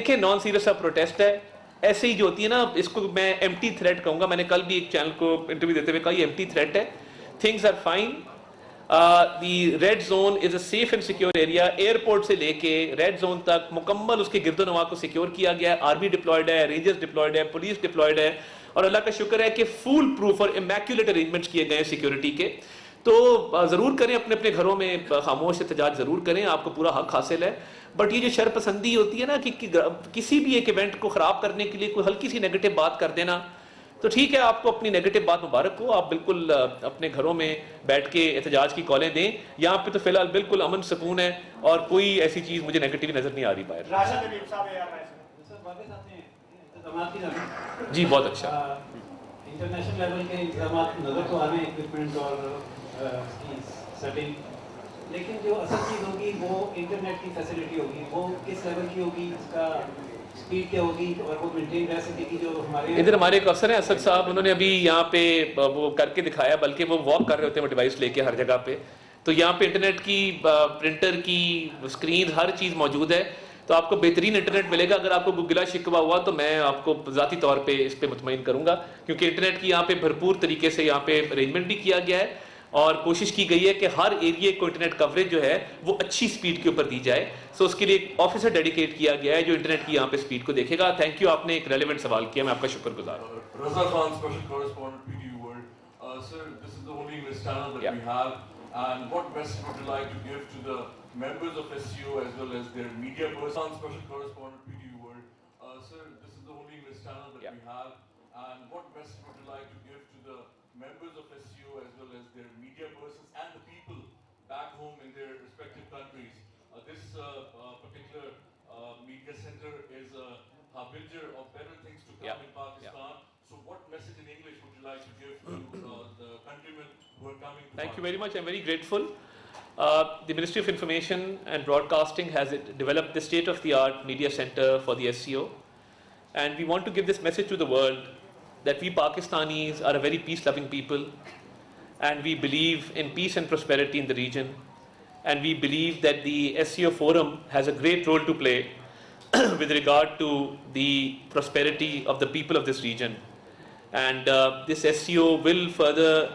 देखें non serious सा protest है, ऐसे ही जो होती है ना, इसको मैं एम्प्टी थ्रेट कहूँगा। मैंने कल भी एक चैनल को इंटरव्यू देते हुए कहा ये एम्प्टी थ्रेट है। Things are fine. The red zone is a safe and secure area. Airport से लेके रेड जोन तक मुकम्मल उसके गिरदोनवा को सिक्योर किया गया है। आर्मी डिप्लॉयड है, रेंजर्स डिप्लॉयड है, पुलिस डिप्लॉयड है, और अल्लाह का शुक्र है कि फुल प्रूफ और इमैक्यूलेट अरेंजमेंट्स किए गए हैं सिक्योरिटी के। तो ज़रूर करें, अपने अपने घरों में खामोश एहतजाज ज़रूर करें, आपको पूरा हक हासिल है। बट ये जो शरपसंदी होती है ना कि किसी भी एक इवेंट को ख़राब करने के लिए कोई हल्की सी नेगेटिव बात कर देना, तो ठीक है, आपको अपनी नेगेटिव बात मुबारक हो, आप बिल्कुल अपने घरों में बैठ के एहतजाज की कॉलें दें। यहाँ पे तो फिलहाल बिल्कुल अमन सुकून है और कोई ऐसी चीज़ मुझे नेगेटिव नज़र नहीं आ रही बाहर। जी बहुत अच्छा। इंटरनेशनल लेवल के इंतजाम नजर तो आ रहे हैं, इक्विपमेंट और सेटिंग, लेकिन जो असल चीज़ होगी वो इंटरनेट की फैसिलिटी होगी, वो किस लेवल की होगी, इसका स्पीड क्या होगी और वो मेंटेन रह सकेगी। जो हमारे इधर हमारे एक अफसर हैं असद साहब, उन्होंने अभी यहाँ पे वो करके दिखाया, बल्कि वो वॉक कर रहे होते हैं वो डिवाइस लेके हर जगह पे। तो यहाँ पे इंटरनेट की, प्रिंटर की स्क्रीन, हर चीज़ मौजूद है, तो आपको बेहतरीन इंटरनेट मिलेगा। अगर आपको कोई गिला शिकवा हुआ तो मैं आपको ज़ाती तौर पे इस पे मुतमईन करूँगा, क्योंकि इंटरनेट की यहाँ पे भरपूर तरीके से यहाँ पे अरेंजमेंट भी किया गया है और कोशिश की गई है कि हर एरिया को इंटरनेट कवरेज जो है वो अच्छी स्पीड के ऊपर दी जाए। सो उसके लिए एक ऑफिसर डेडिकेट किया गया है जो इंटरनेट की यहाँ पे स्पीड को देखेगा। थैंक यू, आपने एक रेलेवेंट सवाल किया, मैं आपका शुक्रगुजार हूँ। Raza Khan, special correspondent, PTU World. Sir, this is the only English channel that we have. And what message would you like to give to the members of SCO as well as their media person? Special correspondent, PTU World. Sir, this is the only English channel that we have. And what message would you like to give to the members of SCO as well as their media persons and the people back home in their respective countries? This particular media center is a harbinger of better things to come in Pakistan. So what message in English would you like to give to the countrymen who are coming to Thank Pakistan? you very much. I'm very grateful. The Ministry of Information and Broadcasting has developed the state-of-the-art media center for the SCO. And we want to give this message to the world that we Pakistanis are a very peace-loving people, and we believe in peace and prosperity in the region. And we believe that the SCO Forum has a great role to play with regard to the prosperity of the people of this region. And this SCO will further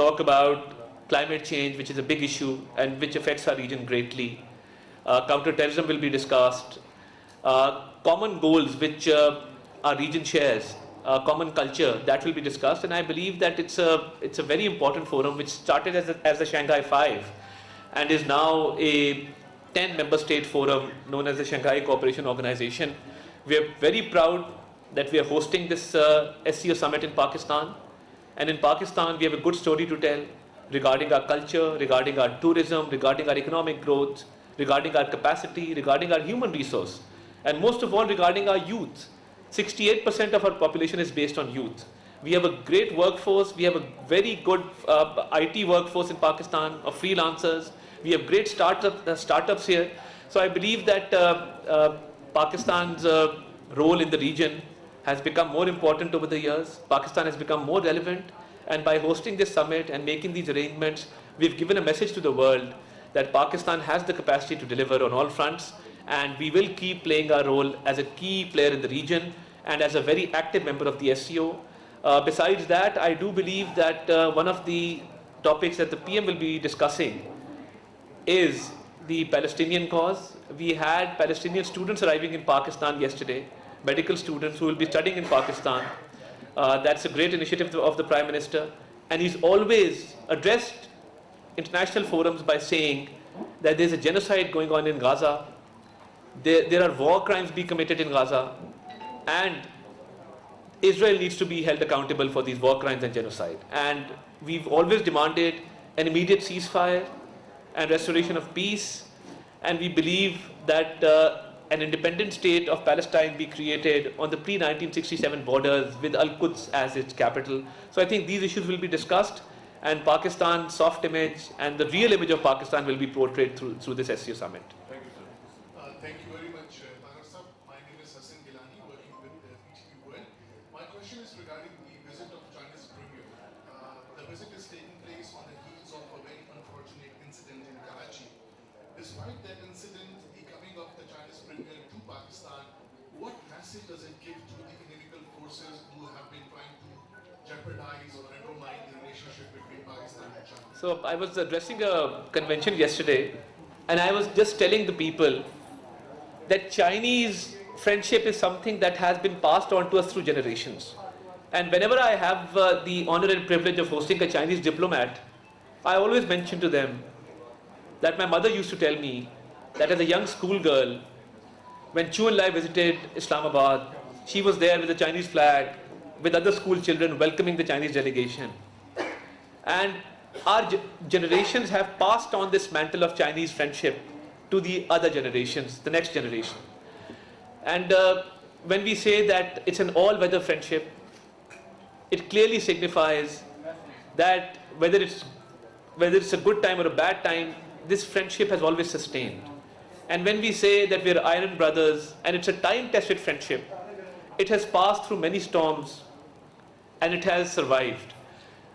talk about climate change, which is a big issue and which affects our region greatly. Counter-terrorism will be discussed. Common goals which our region shares, common culture, that will be discussed. And I believe that it's a very important forum which started as the Shanghai Five and is now a 10-member state forum known as the Shanghai Cooperation Organization. We are very proud that we are hosting this SCO summit in Pakistan. And in Pakistan, we have a good story to tell regarding our culture, regarding our tourism, regarding our economic growth, regarding our capacity, regarding our human resource, and most of all, regarding our youth. 68% of our population is based on youth. We have a great workforce. We have a very good IT workforce in Pakistan of freelancers. We have great startups here. So I believe that Pakistan's role in the region has become more important over the years. Pakistan has become more relevant. And by hosting this summit and making these arrangements, we've given a message to the world that Pakistan has the capacity to deliver on all fronts. And we will keep playing our role as a key player in the region and as a very active member of the SCO. Besides that, I do believe that one of the topics that the PM will be discussing is the Palestinian cause. We had Palestinian students arriving in Pakistan yesterday, medical students who will be studying in Pakistan. That's a great initiative of the Prime Minister. And he's always addressed international forums by saying that there's a genocide going on in Gaza. There are war crimes being committed in Gaza. And Israel needs to be held accountable for these war crimes and genocide. And we've always demanded an immediate ceasefire and restoration of peace. And we believe that an independent state of Palestine be created on the pre-1967 borders with Al-Quds as its capital. So I think these issues will be discussed, and Pakistan's soft image and the real image of Pakistan will be portrayed through this SCO summit. Thank you, sir. Thank you very much, Tarar Sahab. My name is Hassan Gilani, working with PTU World. My question is regarding the visit of Chinese Premier. The visit is taking place on the heels of a very unfortunate incident in Karachi. Despite that incident, the coming of the Chinese Premier to Pakistan message does it give to the inimical forces who have been trying to jeopardize or undermine the relationship between Pakistan and China? So I was addressing a convention yesterday, and I was just telling the people that Chinese friendship is something that has been passed on to us through generations. And whenever I have the honor and privilege of hosting a Chinese diplomat, I always mention to them that my mother used to tell me that as a young schoolgirl, when Chu and I visited Islamabad, she was there with the Chinese flag, with other school children welcoming the Chinese delegation. And our generations have passed on this mantle of Chinese friendship to the other generations, the next generation. And when we say that it's an all-weather friendship, it clearly signifies that whether it's a good time or a bad time, this friendship has always sustained. And when we say that we're iron brothers and it's a time-tested friendship, it has passed through many storms and it has survived.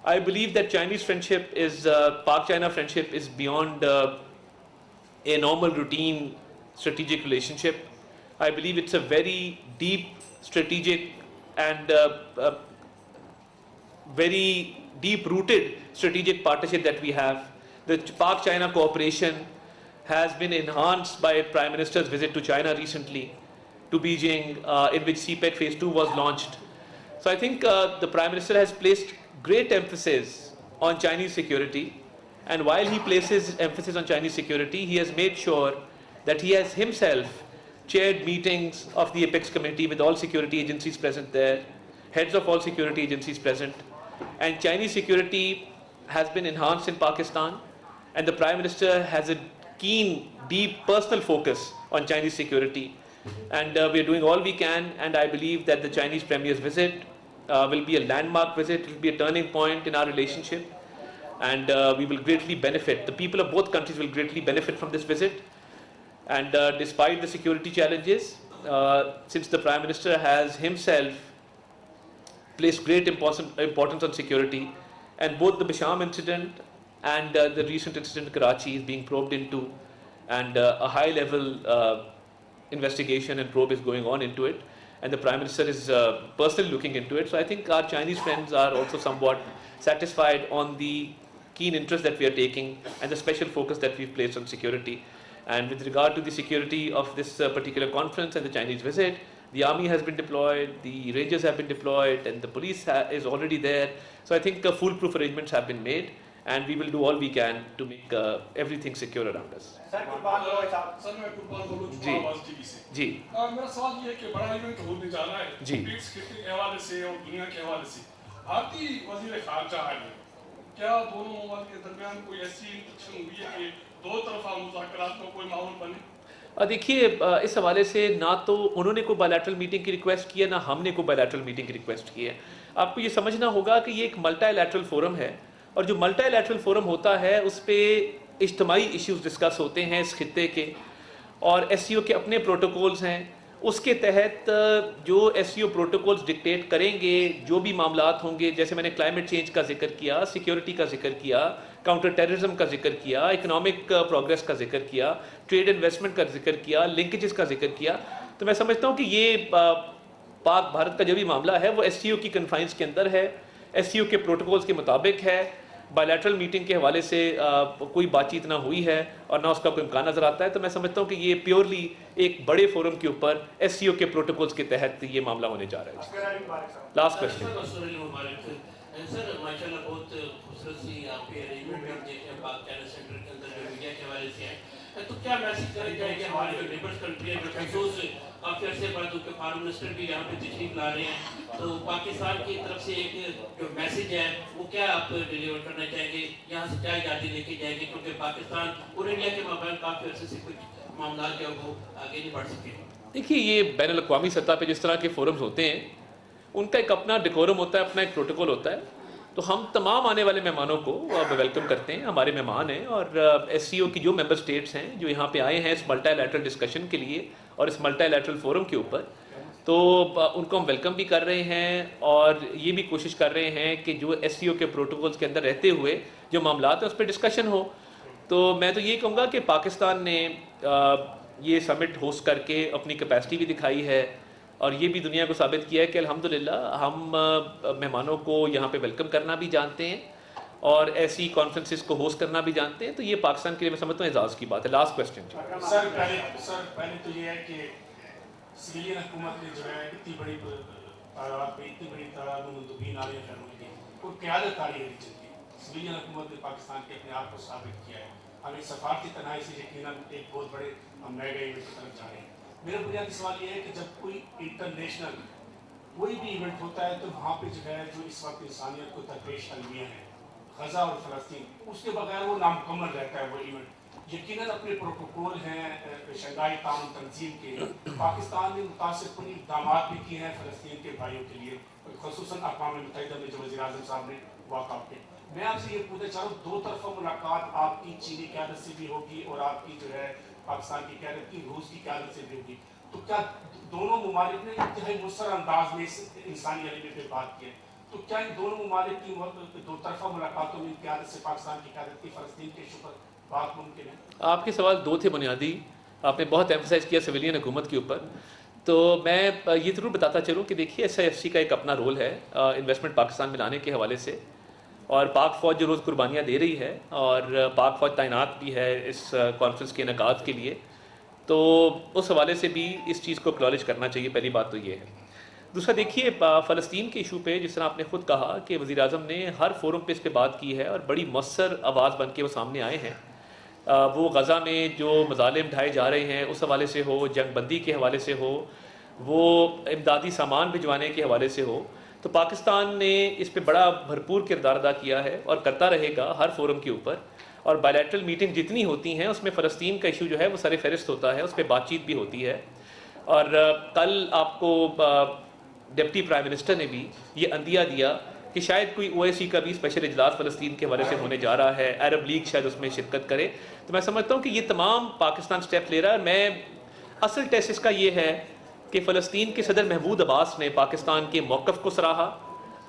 I believe that Chinese friendship is, Pak-China friendship is beyond a normal routine strategic relationship. I believe it's a very deep strategic and very deep-rooted strategic partnership that we have. The Pak-China cooperation has been enhanced by Prime Minister's visit to China recently, to Beijing, in which CPEC Phase 2 was launched. So I think the Prime Minister has placed great emphasis on Chinese security, and while he places emphasis on Chinese security, he has made sure that he has himself chaired meetings of the Apex Committee with all security agencies present there, heads of all security agencies present, and Chinese security has been enhanced in Pakistan, and the Prime Minister has a keen, deep personal focus on Chinese security. And we are doing all we can, and I believe that the Chinese Premier's visit will be a landmark visit, it will be a turning point in our relationship, and we will greatly benefit. The people of both countries will greatly benefit from this visit. And despite the security challenges, since the Prime Minister has himself placed great importance on security, and both the Basham incident and the recent incident in Karachi is being probed into, and a high-level investigation and probe is going on into it, and the Prime Minister is personally looking into it. So I think our Chinese friends are also somewhat satisfied on the keen interest that we are taking and the special focus that we've placed on security. And with regard to the security of this particular conference and the Chinese visit, the army has been deployed, the rangers have been deployed, and the police is already there. So I think foolproof arrangements have been made, and we will do all we can to make everything secure around us. Sir मैं कुर्बान बोलूं जी आवाज TV से जी मेरा सवाल ये है कि बड़ा इवेंट होने जा रहा है जी पीस के हवाले से और दुनिया के हवाले से भारतीय वजीर खारजा है क्या दोनों ममालिक के दरमियान कोई ऐसी इंटरेक्शन हुई है कि दो तरफा मुज़ाकरात में कोई माहौल बने? देखिए, इस हवाले से ना तो उन्होंने कोई बायलैटरल मीटिंग की रिक्वेस्ट की है, ना हमने कोई बायलैटरल मीटिंग की रिक्वेस्ट की है। आपको ये समझना होगा कि ये एक मल्टीलैटरल फोरम है, और जो मल्टीलैटरल फोरम होता है उस पर इज्तिमाई इश्यूज डिस्कस होते हैं इस खित्ते के, और एससीओ के अपने प्रोटोकॉल्स हैं। उसके तहत जो एससीओ प्रोटोकॉल्स डिक्टेट करेंगे, जो भी मामलात होंगे, जैसे मैंने क्लाइमेट चेंज का जिक्र किया, सिक्योरिटी का जिक्र किया, काउंटर टेररिज्म का जिक्र किया, इकोनॉमिक प्रोग्रेस का जिक्र किया, ट्रेड इन्वेस्टमेंट का जिक्र किया, लिंकेजेस का जिक्र किया, तो मैं समझता हूँ कि ये पाक भारत का जो भी मामला है वो एससीओ की कन्फाइंस के अंदर है, एससीओ के प्रोटोकॉल्स के मुताबिक है। बायलैटरल मीटिंग के हवाले से कोई बातचीत ना हुई है और ना उसका कोई इम्कान नज़र आता है। तो मैं समझता हूँ कि ये प्योरली एक बड़े फोरम के ऊपर एससीओ के प्रोटोकॉल्स के तहत ये मामला होने जा रहा है। लास्ट क्वेश्चन सर, माशाल्लाह बहुत खूबसूरत सी आपके अरेंजमेंट हम देख रहे हैं पाक-चाइना सेंटर के अंदर जो मीडिया के हवाले से है, तो क्या मैसेज करें जाएंगे हमारे जो नेबर्स कंट्री है, जो खसूस काफ़ी अर्से बाद उनके फॉरेन मिनिस्टर भी यहाँ पे तशरीफ ला रहे हैं, तो पाकिस्तान की तरफ से एक जो मैसेज है वो क्या आप डिलीवर करना चाहेंगे, यहाँ से क्या यादें लेके जाएंगे, क्योंकि पाकिस्तान और इंडिया के मामले काफ़ी अर्से से कुछ मामला जो वो आगे नहीं बढ़ सके। देखिए, ये बैनुल अक़वामी सतह पे जिस तरह के फोरम्स होते हैं उनका एक अपना डेकोरम होता है, अपना एक प्रोटोकॉल होता है। तो हम तमाम आने वाले मेहमानों को वेलकम करते हैं, हमारे मेहमान हैं, और एससीओ की जो मेंबर स्टेट्स हैं जो यहाँ पे आए हैं इस मल्टीलैटरल डिस्कशन के लिए और इस मल्टीलैटरल फोरम के ऊपर, तो उनको हम वेलकम भी कर रहे हैं और ये भी कोशिश कर रहे हैं कि जो एससीओ के प्रोटोकॉल्स के अंदर रहते हुए जो मामलात हैं उस पर डिस्कशन हो। तो मैं तो ये कहूँगा कि पाकिस्तान ने ये समिट होस्ट करके अपनी कैपेसिटी भी दिखाई है, اور یہ بھی دنیا کو ثابت کیا ہے کہ الحمدللہ ہم مہمانوں کو یہاں پہ ویلکم کرنا بھی جانتے ہیں اور ایسی کانفرنسز کو ہوسٹ کرنا بھی جانتے ہیں. تو یہ پاکستان کے لیے میں سمجھتا ہوں اعزاز کی بات ہے. Last question. سر پہلے تو یہ ہے کہ سویلین حکومت نے جو ہے اتنی بڑی تعداد میں اتنی بڑی تعداد میں مندوبین آ رہے ہیں فیملی کی کوئی قیادت آ رہی ہے ریجن کی. سویلین حکومت نے پاکستان کے اپنے آپ کو ثابت کیا ہے. ہمیں سفارتی تنہائی سے یقیناً ایک بہت بڑے ہم نئے گئے ایونٹ کی طرف جا رہے ہیں. میرا بنیادی سوال یہ ہے کہ جب کوئی انٹرنیشنل کوئی بھی ایونٹ ہوتا ہے تو وہاں پہ جو ہے جو اس وقت انسانیت کو درپیش المیاں ہیں غزہ اور فلسطین, اس کے بغیر وہ نامکمل رہتا ہے وہ ایونٹ. یقیناً اپنے پروٹوکول ہیں شنگھائی تعاون تنظیم کے, پاکستان نے متاثر کن اقدامات بھی کیے ہیں فلسطین کے بھائیوں کے لیے, خصوصاً اقوام متحدہ میں جو وزیر اعظم صاحب نے واقع کیا. میں آپ سے یہ پوچھنا چاہ رہا ہوں, دو طرفہ ملاقات آپ کی چینی قیادت سے بھی ہوگی اور آپ کی جو ہے پاکستان کی قیادت کی روس کی قیادت سے بھی ہوگی, تو کیا دونوں ممالک نے انتہائی مؤثر انداز میں انسانی علیحدگی پہ بات کی ہے؟ تو کیا ان دونوں ممالک کی دو طرفہ ملاقاتوں میں قیادت سے پاکستان کی قیادت کی فلسطین کے ایشو پر بات ممکن ہے؟ آپ کے سوال دو تھے بنیادی. آپ نے بہت ایمفسائز کیا سویلین حکومت کے اوپر. تو میں یہ ضرور بتاتا چلوں کہ دیکھیے SIFC کا ایک اپنا رول ہے انویسٹمنٹ پاکستان میں لانے کے حوالے سے, اور پاک فوج جو روز قربانیاں دے رہی ہے اور پاک فوج تعینات بھی ہے اس کانفرنس کے انعقاد کے لیے, تو اس حوالے سے بھی اس چیز کو اکنالج کرنا چاہیے. پہلی بات تو یہ ہے. دوسرا دیکھیے فلسطین کے ایشو پہ جس طرح آپ نے خود کہا کہ وزیر اعظم نے ہر فورم پہ اس پہ بات کی ہے اور بڑی مؤثر آواز بن کے وہ سامنے آئے ہیں. وہ غزہ میں جو مظالم ڈھائے جا رہے ہیں اس حوالے سے ہو, جنگ بندی کے حوالے سے ہو, وہ امدادی سامان بھجوانے کے حوالے سے ہو, تو پاکستان نے اس پہ بڑا بھرپور کردار ادا کیا ہے اور کرتا رہے گا ہر فورم کے اوپر. اور بائیلیٹرل میٹنگ جتنی ہوتی ہیں اس میں فلسطین کا ایشو جو ہے وہ سر فہرست ہوتا ہے, اس پہ بات چیت بھی ہوتی ہے. اور کل آپ کو ڈپٹی پرائم منسٹر نے بھی یہ عندیہ دیا کہ شاید کوئی OIC کا بھی اسپیشل اجلاس فلسطین کے حوالے سے ہونے جا رہا ہے, عرب لیگ شاید اس میں شرکت کرے. تو میں سمجھتا ہوں کہ یہ تمام پاکستان سٹیپ لے رہا ہے. میں اصل ٹیسٹ اس کا یہ ہے کہ فلسطین کے صدر محمود عباس نے پاکستان کے موقف کو سراہا,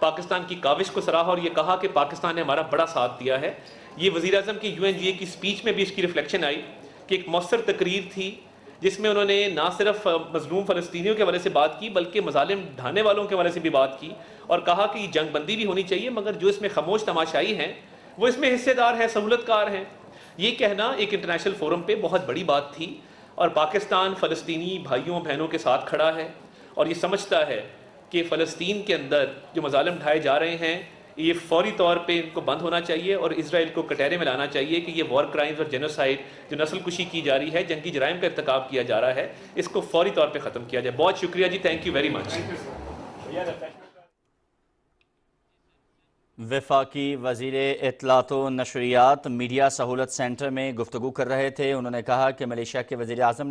پاکستان کی کاوش کو سراہا اور یہ کہا کہ پاکستان نے ہمارا بڑا ساتھ دیا ہے. یہ وزیر اعظم کی UNGA کی اسپیچ میں بھی اس کی ریفلیکشن آئی کہ ایک مؤثر تقریر تھی جس میں انہوں نے نہ صرف مظلوم فلسطینیوں کے حوالے سے بات کی بلکہ مظالم ڈھانے والوں کے حوالے سے بھی بات کی, اور کہا کہ یہ جنگ بندی بھی ہونی چاہیے مگر جو اس میں خاموش تماشائی ہیں وہ اس میں حصے دار ہیں, سہولت کار ہیں. یہ کہنا ایک انٹرنیشنل فورم پہ بہت بڑی بات تھی, اور پاکستان فلسطینی بھائیوں بہنوں کے ساتھ کھڑا ہے اور یہ سمجھتا ہے کہ فلسطین کے اندر جو مظالم ڈھائے جا رہے ہیں یہ فوری طور پہ ان کو بند ہونا چاہیے اور اسرائیل کو کٹہرے میں لانا چاہیے کہ یہ وار کرائمز اور جینوسائیڈ جو نسل کشی کی جا رہی ہے, جنگی جرائم کا ارتکاب کیا جا رہا ہے, اس کو فوری طور پہ ختم کیا جائے. بہت شکریہ جی, تھینک یو ویری مچ. وفاقی وزیر اطلاعات و نشریات میڈیا سہولت سینٹر میں گفتگو کر رہے تھے. انہوں نے کہا کہ ملیشیا کے وزیر اعظم نے